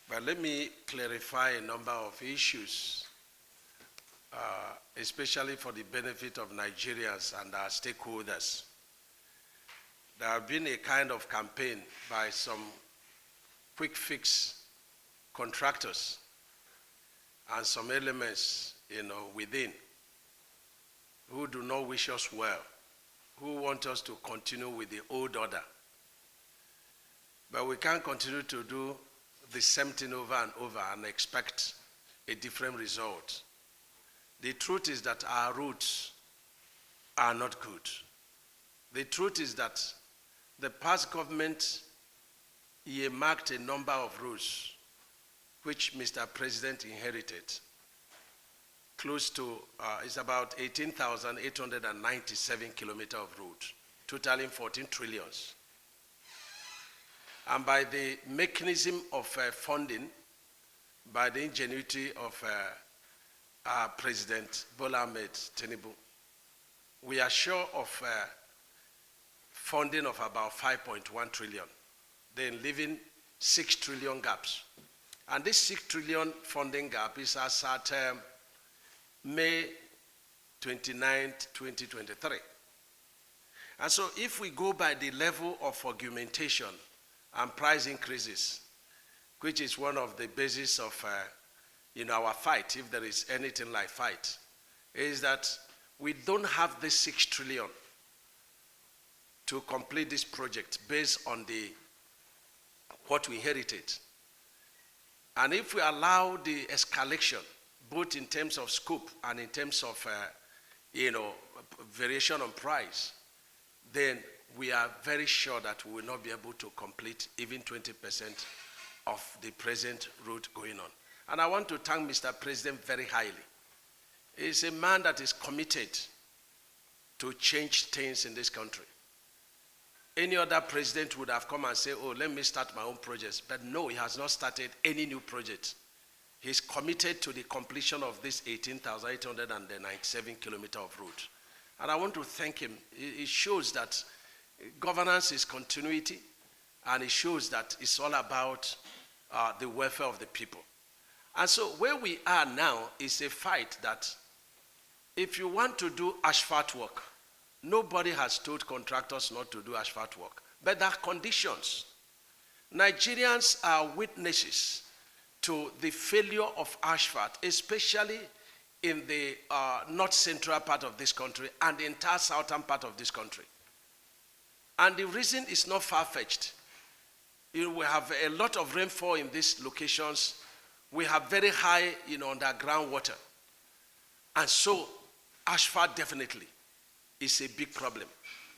But let me clarify a number of issues, especially for the benefit of Nigerians and our stakeholders. There have been a kind of campaign by some quick fix contractors and some elements, within, who do not wish us well, who want us to continue with the old order. But we can't continue to do the same thing over and over and expect a different result. The truth is that our routes are not good. The truth is that the past government earmarked a number of routes which Mr. President inherited. Close to, it's about 18,897 kilometers of road, totaling 14 trillions. And by the mechanism of funding, by the ingenuity of our President Bola Ahmed Tinubu, we are sure of funding of about 5.1 trillion, then leaving 6 trillion gaps. And this 6 trillion funding gap is as at May 29, 2023. And so if we go by the level of augmentation and price increases, which is one of the bases of our fight, if there is anything like fight, is that we don't have the 6 trillion to complete this project based on what we inherited. And if we allow the escalation, both in terms of scope and in terms of variation on price, then we are very sure that we will not be able to complete even 20% of the present route going on. And I want to thank Mr. President very highly. He's a man that is committed to change things in this country. Any other president would have come and said, oh, let me start my own projects. But no, he has not started any new project. He's committed to the completion of this 18,897 kilometers of route. And I want to thank him. It shows that governance is continuity, and it shows that it's all about the welfare of the people. And so where we are now is a fight that if you want to do asphalt work, nobody has told contractors not to do asphalt work, but there are conditions. Nigerians are witnesses to the failure of asphalt, especially in the north central part of this country and the entire southern part of this country. And the reason is not far-fetched. We have a lot of rainfall in these locations. We have very high underground water. And so asphalt definitely is a big problem.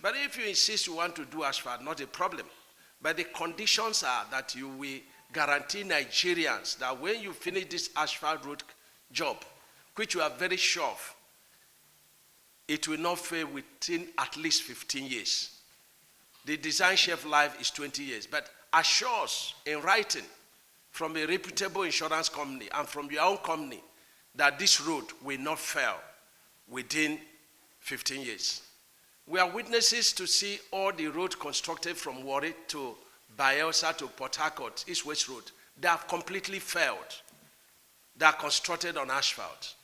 But if you insist you want to do asphalt, not a problem. But the conditions are that you will guarantee Nigerians that when you finish this asphalt road job, which you are very sure of, it will not fail within at least 15 years. The design shelf life is 20 years, but assure us in writing from a reputable insurance company and from your own company that this road will not fail within 15 years. We are witnesses to see all the roads constructed from Warri to Bayelsa to Port Harcourt, East-West Road. They have completely failed. They are constructed on asphalt.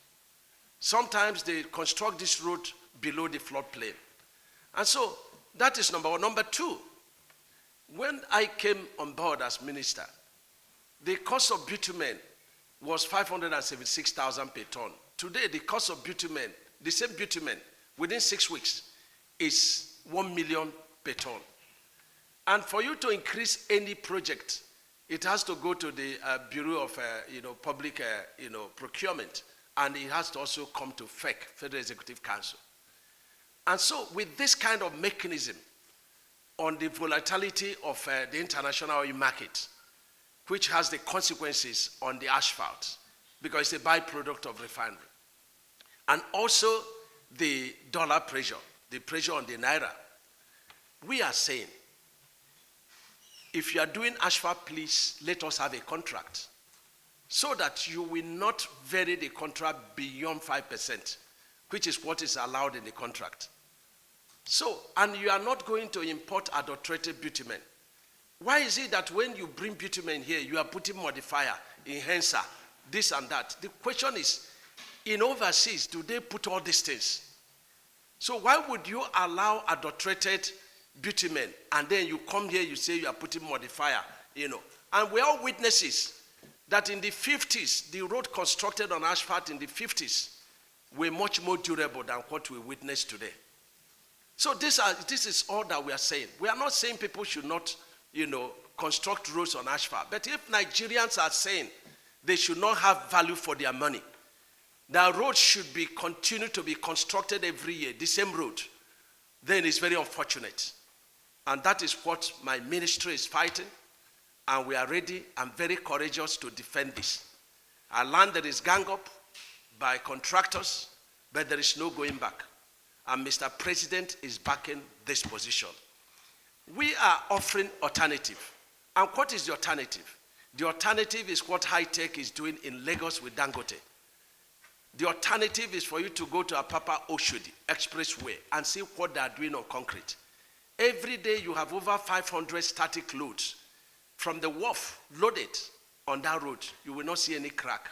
Sometimes they construct this road below the floodplain. And so that is number one. Number two, when I came on board as minister, the cost of bitumen was 576,000 per ton. Today, the cost of bitumen, the same bitumen, within 6 weeks, is 1 million per ton. And for you to increase any project, it has to go to the Bureau of Public Procurement, and it has to also come to FEC, Federal Executive Council. And so with this kind of mechanism on the volatility of the international oil market, which has the consequences on the asphalt, because it's a byproduct of refinery, and also the dollar pressure, the pressure on the naira, we are saying, if you are doing asphalt, please let us have a contract so that you will not vary the contract beyond 5%, which is what is allowed in the contract. So, and you are not going to import adulterated bitumen. Why is it that when you bring bitumen here, you are putting modifier, enhancer, this and that? The question is, in overseas, do they put all these things? So why would you allow adulterated bitumen and then you come here, you say you are putting modifier, And we are witnesses that in the 50s, the road constructed on asphalt in the 50s were much more durable than what we witness today. So this is all that we are saying. We are not saying people should not, construct roads on asphalt. But if Nigerians are saying they should not have value for their money, the road should be continue to be constructed every year, the same road, then it's very unfortunate. And that is what my ministry is fighting. And we are ready and very courageous to defend this. Our land that is gang up by contractors, but there is no going back. And Mr. President is backing this position. We are offering alternative. And what is the alternative? The alternative is what High Tech is doing in Lagos with Dangote. The alternative is for you to go to Apapa Oshodi Expressway and see what they are doing on concrete. Every day you have over 500 static loads from the wharf loaded on that road. You will not see any crack.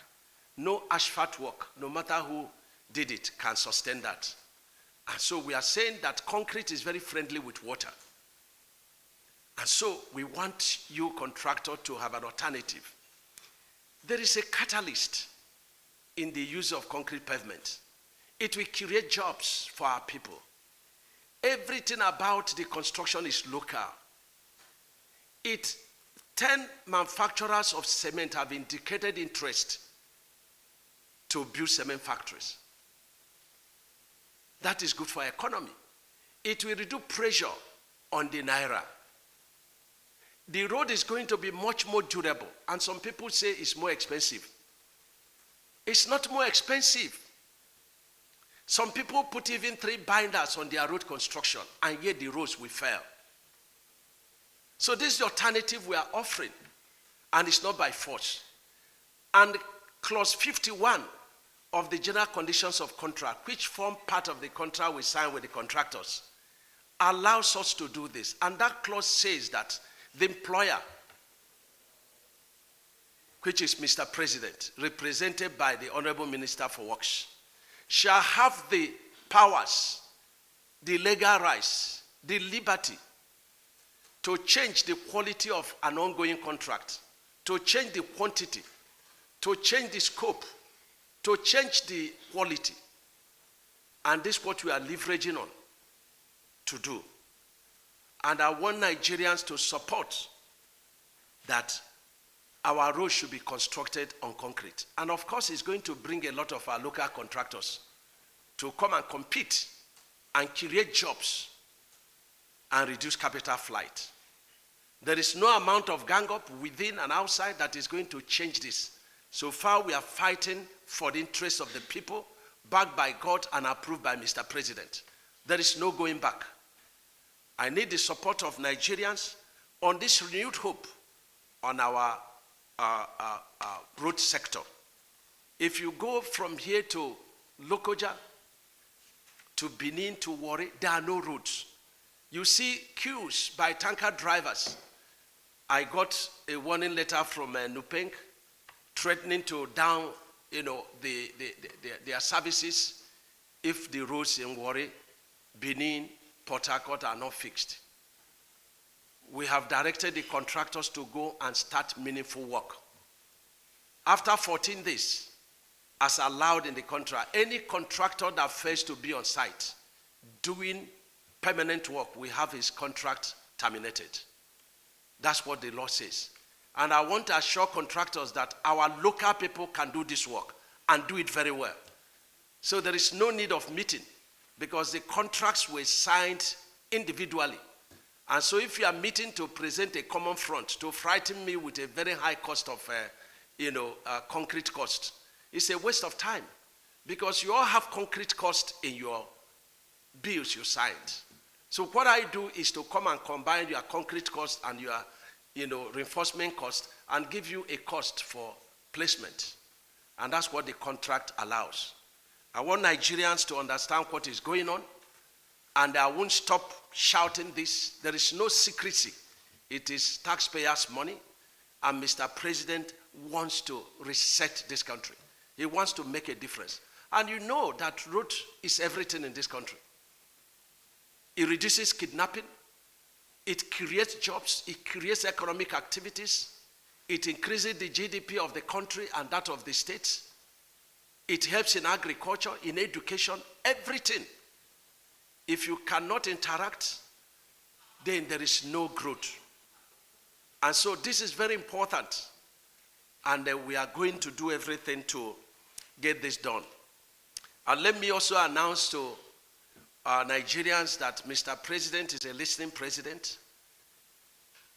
No asphalt work, no matter who did it, can sustain that. And so we are saying that concrete is very friendly with water. And so we want you, contractor, to have an alternative. There is a catalyst in the use of concrete pavement. It will create jobs for our people. Everything about the construction is local. 10 manufacturers of cement have indicated interest to build cement factories. That is good for economy. It will reduce pressure on the naira. The road is going to be much more durable, and some people say it's more expensive. It's not more expensive. Some people put even 3 binders on their road construction, and yet the roads will fail. So this is the alternative we are offering, and it's not by force. And clause 51 of the general conditions of contract, which form part of the contract we sign with the contractors, allows us to do this. And that clause says that the employer, which is Mr. President, represented by the Honorable Minister for Works, shall have the powers, the legal rights, the liberty to change the quality of an ongoing contract, to change the quantity, to change the scope, to change the quality. And this is what we are leveraging on to do. And I want Nigerians to support that our roads should be constructed on concrete. And of course, it's going to bring a lot of our local contractors to come and compete and create jobs and reduce capital flight. There is no amount of gang up within and outside that is going to change this. So far, we are fighting for the interests of the people, backed by God and approved by Mr. President. There is no going back. I need the support of Nigerians on this renewed hope on our road sector. If you go from here to Lokoja, to Benin, to Warri, there are no roads. You see queues by tanker drivers. I got a warning letter from Nupeng threatening to down, their services if the roads in Warri, Benin, Port Harcourt are not fixed. We have directed the contractors to go and start meaningful work. After 14 days, as allowed in the contract, any contractor that fails to be on site doing permanent work will have his contract terminated. That's what the law says. And I want to assure contractors that our local people can do this work and do it very well. So there is no need of meeting because the contracts were signed individually. And so if you are meeting to present a common front to frighten me with a very high cost of concrete cost, it's a waste of time because you all have concrete cost in your bills you signed. So what I do is to come and combine your concrete cost and your reinforcement cost and give you a cost for placement. And that's what the contract allows. I want Nigerians to understand what is going on, and I won't stop shouting this. There is no secrecy It is taxpayers' money, and Mr. President wants to reset this country. He wants to make a difference. And you know that road is everything in this country. It reduces kidnapping. It creates jobs. It creates economic activities. It increases the GDP of the country and that of the states. It helps in agriculture, in education, everything. If you cannot interact, then there is no growth. And so this is very important. And we are going to do everything to get this done. And let me also announce to Nigerians that Mr. President is a listening president.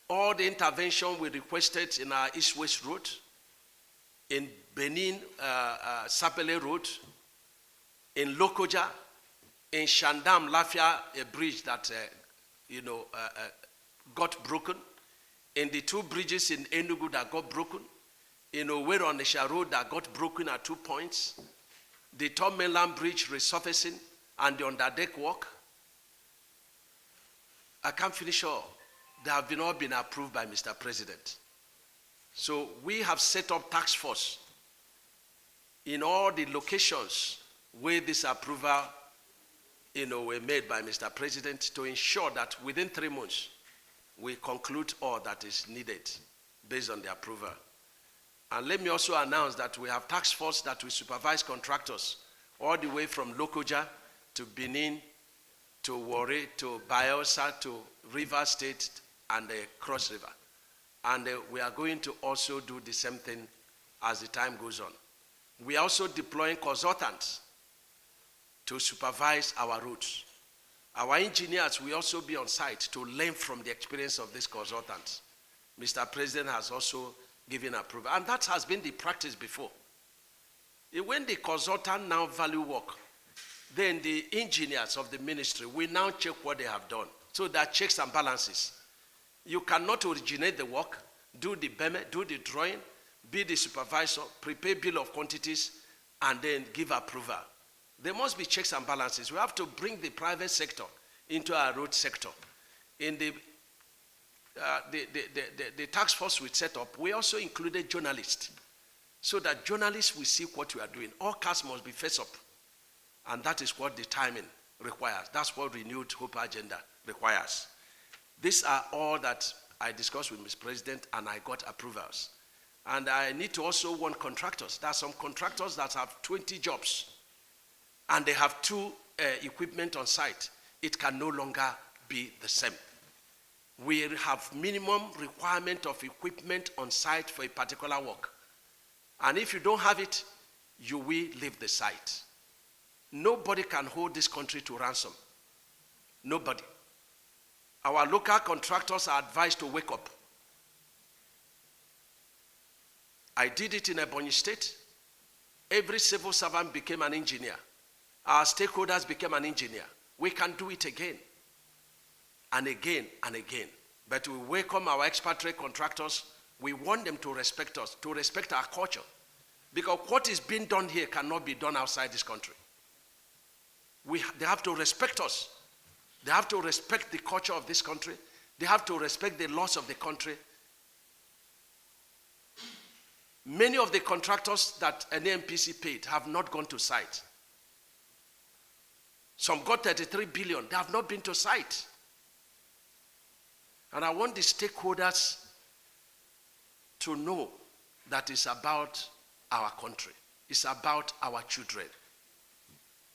All the intervention we requested in our East-West Road, in Benin, Sapele Road, in Lokoja, in Shandam, Lafia, a bridge that got broken, in the two bridges in Enugu that got broken, in Owerri on the Onisha Road that got broken at 2 points, the Third Mainland Bridge resurfacing, and the underdeck work. I can't finish all. They have all been approved by Mr. President. So we have set up task force in all the locations where this approval were made by Mr. President to ensure that within 3 months we conclude all that is needed based on the approval. And let me also announce that we have task force that will supervise contractors all the way from Lokoja to Benin, to Warri, to Bayelsa, to River State, and Cross River. And we are going to also do the same thing as the time goes on. We are also deploying consultants to supervise our routes. Our engineers will also be on site to learn from the experience of these consultants. Mr. President has also given approval. And that has been the practice before. When the consultant now value work, then the engineers of the ministry will now check what they have done. So there are checks and balances. You cannot originate the work, do the BEME, do the drawing, be the supervisor, prepare bill of quantities, and then give approval. There must be checks and balances. We have to bring the private sector into our road sector. In the task force we set up, we also included journalists, so that journalists will see what we are doing. All cars must be face up, and that is what the timing requires. That's what Renewed Hope Agenda requires. These are all that I discussed with Mr. President, and I got approvals. And I need to also warn contractors. There are some contractors that have 20 jobs, and they have 2 equipment on site. It can no longer be the same. We have minimum requirement of equipment on site for a particular work. And if you don't have it, you will leave the site. Nobody can hold this country to ransom. Nobody. Our local contractors are advised to wake up. I did it in Ebonyi State. Every civil servant became an engineer. Our stakeholders became an engineer. We can do it again and again and again. But we welcome our expatriate contractors. We want them to respect us, to respect our culture. Because what is being done here cannot be done outside this country. They have to respect us. They have to respect the culture of this country. They have to respect the laws of the country. Many of the contractors that an NMPC paid have not gone to site. Some got 33 billion. They have not been to site. And I want the stakeholders to know that it's about our country. It's about our children.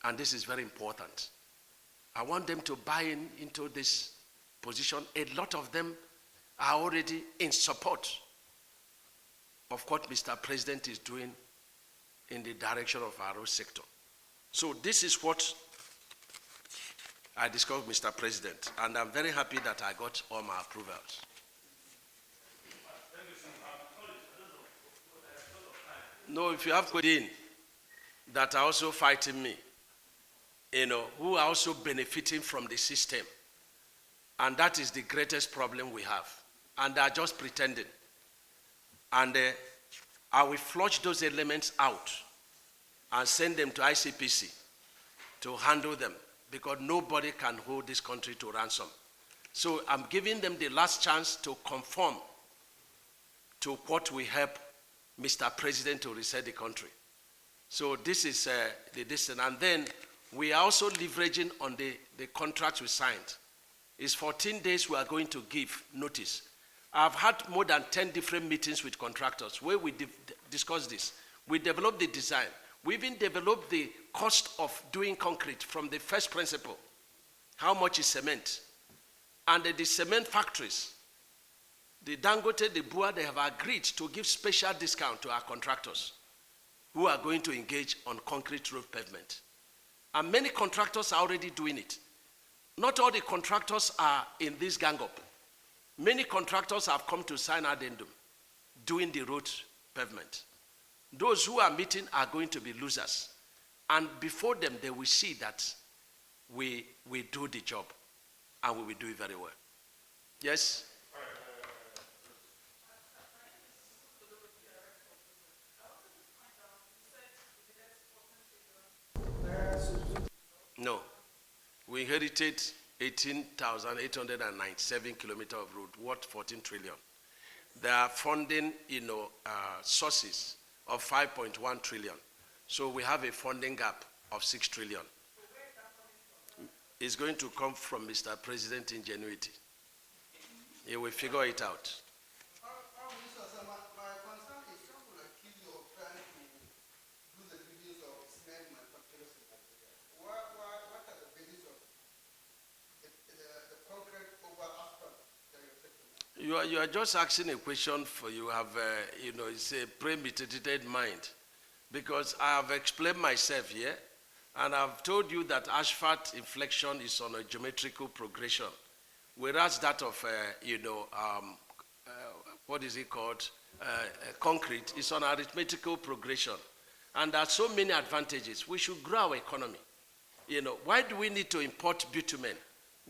And this is very important. I want them to buy into this position. A lot of them are already in support of what Mr. President is doing in the direction of our road sector. So this is what I discussed with Mr. President, and I'm very happy that I got all my approvals. No, if you have questions that are also fighting me, who are also benefiting from the system, and that is the greatest problem we have, and they are just pretending. And I will flush those elements out and send them to ICPC to handle them, because nobody can hold this country to ransom. So I'm giving them the last chance to conform to what we help Mr. President to reset the country. So this is the distance. And then we are also leveraging on the contracts we signed. It's 14 days we are going to give notice. I've had more than 10 different meetings with contractors where we discuss this. We developed the design. We even developed the cost of doing concrete from the first principle. How much is cement? And the cement factories, the Dangote, the Bua, they have agreed to give special discount to our contractors who are going to engage on concrete roof pavement. And many contractors are already doing it. Not all the contractors are in this gang up. Many contractors have come to sign addendum doing the road pavement. Those who are meeting are going to be losers. And before them, they will see that we do the job and we will do it very well. Yes? No. We inherited 18,897 kilometers of road, worth 14 trillion. There are funding, sources of 5.1 trillion. So we have a funding gap of 6 trillion. It's going to come from Mr. President ingenuity. He will figure it out. You are just asking a question for you have, it's a premeditated mind. Because I have explained myself here, and I've told you that asphalt inflection is on a geometrical progression, whereas that of, what is it called, concrete is on arithmetical progression. And there are so many advantages. We should grow our economy. Why do we need to import bitumen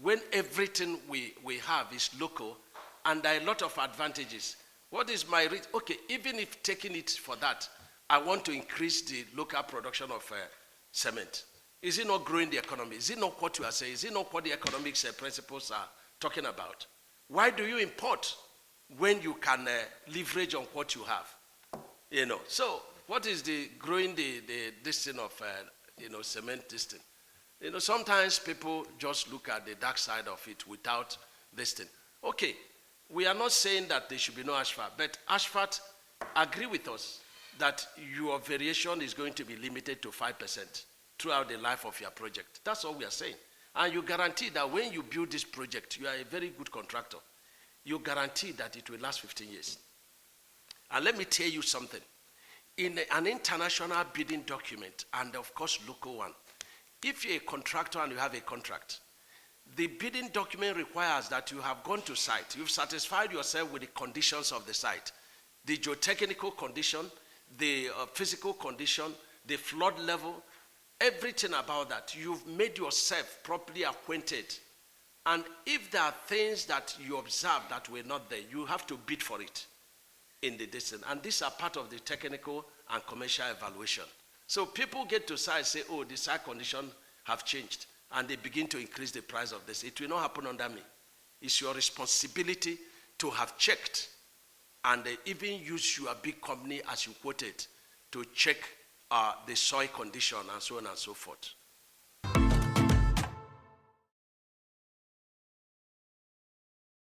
when everything we have is local? And there are a lot of advantages. What is my risk? Okay, even if taking it for that, I want to increase the local production of cement. Is it not growing the economy? Is it not what you are saying? Is it not what the economics principles are talking about? Why do you import when you can leverage on what you have? So what is the growing this thing of cement this thing? Sometimes people just look at the dark side of it without this thing. Okay. We are not saying that there should be no asphalt, but asphalt, agree with us that your variation is going to be limited to 5% throughout the life of your project. That's all we are saying. And you guarantee that when you build this project, you are a very good contractor. You guarantee that it will last 15 years. And let me tell you something. In an international bidding document, and of course local one, if you're a contractor and you have a contract, the bidding document requires that you have gone to site. You've satisfied yourself with the conditions of the site. The geotechnical condition, the physical condition, the flood level, everything about that. You've made yourself properly acquainted. And if there are things that you observe that were not there, you have to bid for it in the distance. And these are part of the technical and commercial evaluation. So people get to site and say, oh, the site condition have changed. And they begin to increase the price of this. It will not happen under me. It's your responsibility to have checked and even use your big company, as you quoted, to check the soil condition and so on and so forth.